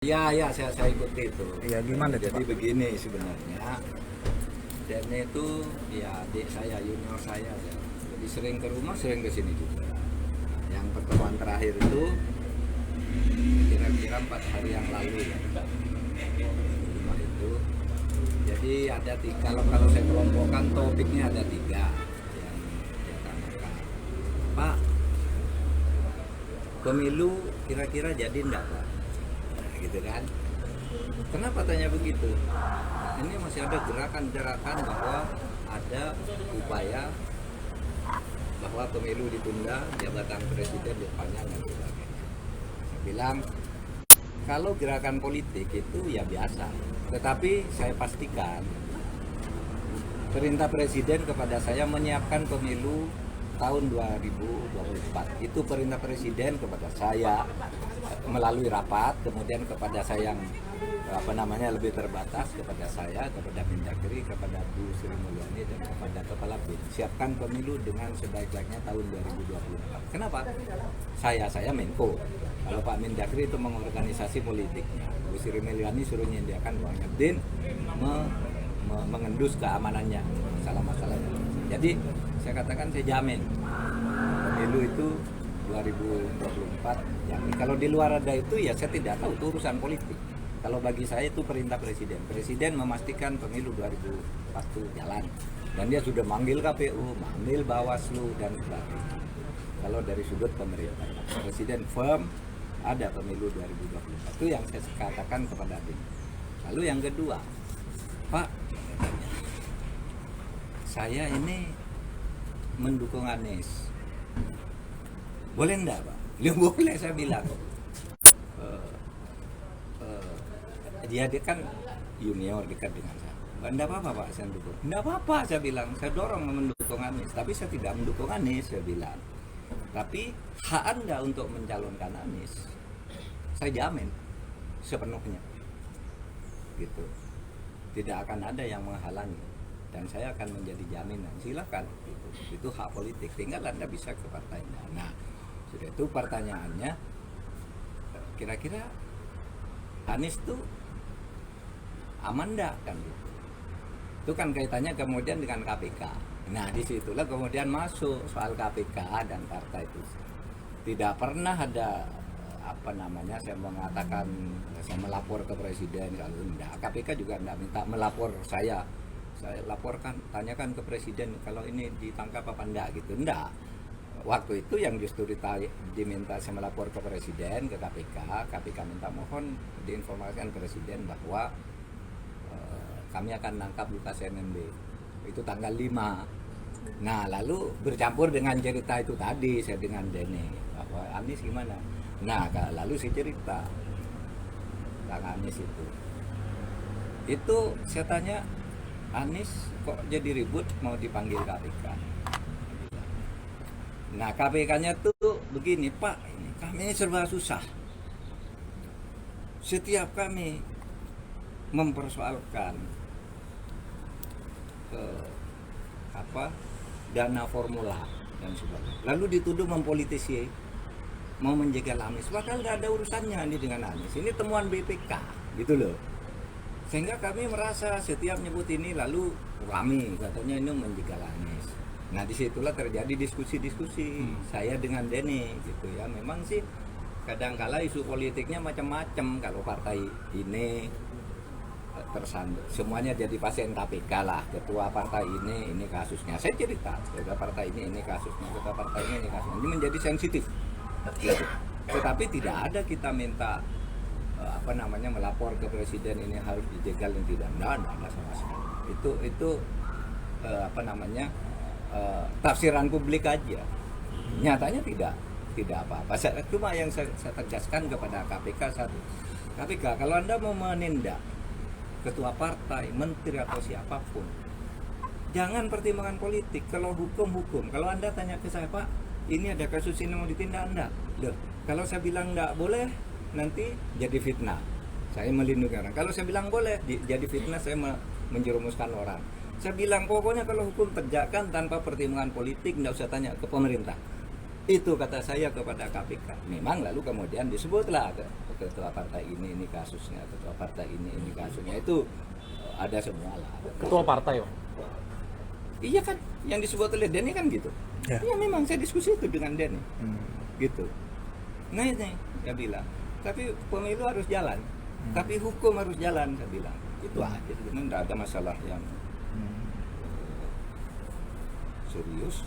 Ya, saya ikuti itu. Iya, gimana tuh, Jadi Pak? begini sebenarnya, Dene itu ya adik saya, junior saya ya. Jadi sering ke rumah, sering ke sini juga. Yang pertemuan terakhir itu kira-kira 4 hari yang lalu ya. Di rumah itu. Jadi ada tiga, kalau saya kelompokkan topiknya ada tiga yang dia tanyakan. Pak, pemilu kira-kira jadi enggak Pak? Nah, gitu kan. Kenapa tanya begitu? Ini masih ada gerakan-gerakan bahwa ada upaya bahwa pemilu ditunda, jabatan presiden dipanjang dan sebagainya. Saya bilang, kalau gerakan politik itu ya biasa. Tetapi saya pastikan perintah presiden kepada saya menyiapkan pemilu tahun 2024. Itu perintah presiden kepada saya melalui rapat, kemudian kepada saya yang lebih terbatas, kepada saya, kepada Mendagri, kepada Bu Sri Mulyani dan kepada Kepala BIN. Siapkan pemilu dengan sebaik-baiknya tahun 2024. Kenapa? Saya Menko. Kalau Pak Mendagri itu mengorganisasi politiknya, Bu Sri Mulyani suruh menyediakan uangnya, BIN mengendus keamanannya, masalah-masalahnya. Jadi saya katakan saya jamin pemilu itu 2024 ya. Kalau di luar ada itu ya saya tidak tahu, itu urusan politik. Kalau bagi saya itu perintah presiden. Presiden memastikan pemilu 2024 jalan. Dan dia sudah manggil KPU, manggil Bawaslu dan sebagainya. Kalau dari sudut pemerintah, presiden firm ada pemilu 2024. Itu yang saya katakan kepada Adin. Lalu yang kedua, Pak, saya ini mendukung Anies. Boleh enggak Pak? Ya boleh, saya bilang. Dia kan junior dekat dengan saya. Enggak apa-apa Pak, saya mendukung. Enggak apa-apa, saya bilang. Saya dorong mendukung Anies. Tapi saya tidak mendukung Anies, saya bilang. Tapi hak Anda untuk mencalonkan Anies, saya jamin sepenuhnya. Gitu. Tidak akan ada yang menghalangi. Dan saya akan menjadi jaminan. Silakan. Gitu. Itu hak politik. Tinggal Anda bisa ke partainya. Nah, sudah itu pertanyaannya, kira-kira Anies itu aman enggak kan gitu. Itu kan kaitannya kemudian dengan KPK. Nah, disitulah kemudian masuk soal KPK dan partai itu. Tidak pernah ada saya mengatakan saya melapor ke presiden, kalau enggak. KPK juga enggak minta melapor saya laporkan, tanyakan ke presiden kalau ini ditangkap apa enggak gitu. Enggak. Waktu itu yang justru diminta saya melapor ke presiden, ke KPK minta mohon diinformasikan presiden bahwa kami akan nangkap Lukas NMB. Itu tanggal 5. Nah, lalu bercampur dengan cerita itu tadi saya dengan Dene bahwa Anies gimana. Nah, lalu saya cerita tentang Anies itu. Itu saya tanya, Anies kok jadi ribut mau dipanggil KPK. Nah, KPK-nya tuh begini, Pak, ini kami serba susah. Setiap kami mempersoalkan dana formula dan sebagainya. Lalu dituduh mempolitisi, mau menjegal Anies. Padahal nggak ada urusannya ini dengan Anies. Ini temuan BPK, gitu loh. Sehingga kami merasa setiap nyebut ini lalu kami katanya ini menjegal Anies. Nah, disitulah terjadi diskusi-diskusi saya dengan Denny gitu ya. Memang sih kadangkala isu politiknya macam-macam. Kalau partai ini tersandung, semuanya jadi pasien KPK lah. Ketua partai ini kasusnya. Saya cerita, ketua partai ini kasusnya, ketua partai ini kasusnya. Ini menjadi sensitif. Gitu. Tetapi tidak ada kita minta melapor ke presiden ini harus dijegal dan tidak. Ada sama sekali. Itu tafsiran publik aja. Nyatanya tidak apa-apa. Cuma yang saya tegaskan kepada KPK satu. KPK, kalau Anda mau menindak ketua partai, menteri atau siapapun, jangan pertimbangan politik. Kalau hukum. Kalau Anda tanya ke saya, Pak, ini ada kasus ini mau ditindak enggak? Loh, kalau saya bilang enggak boleh, nanti jadi fitnah. Saya melindungi orang. Kalau saya bilang boleh, jadi fitnah, saya menjerumuskan orang. Saya bilang pokoknya kalau hukum tegakkan tanpa pertimbangan politik, enggak usah tanya ke pemerintah. Itu kata saya kepada KPK. Memang lalu kemudian disebutlah ketua partai ini kasusnya, ketua partai ini kasusnya. Itu ada semua lah. Ketua partai, Pak. Iya kan, yang disebut oleh Denny kan gitu. Ya. Iya memang saya diskusi itu dengan Denny. Gitu. Nah ini saya bilang. Tapi pemilu harus jalan. Tapi hukum harus jalan, saya bilang. Itu aja. Tidak ada masalah yang serius.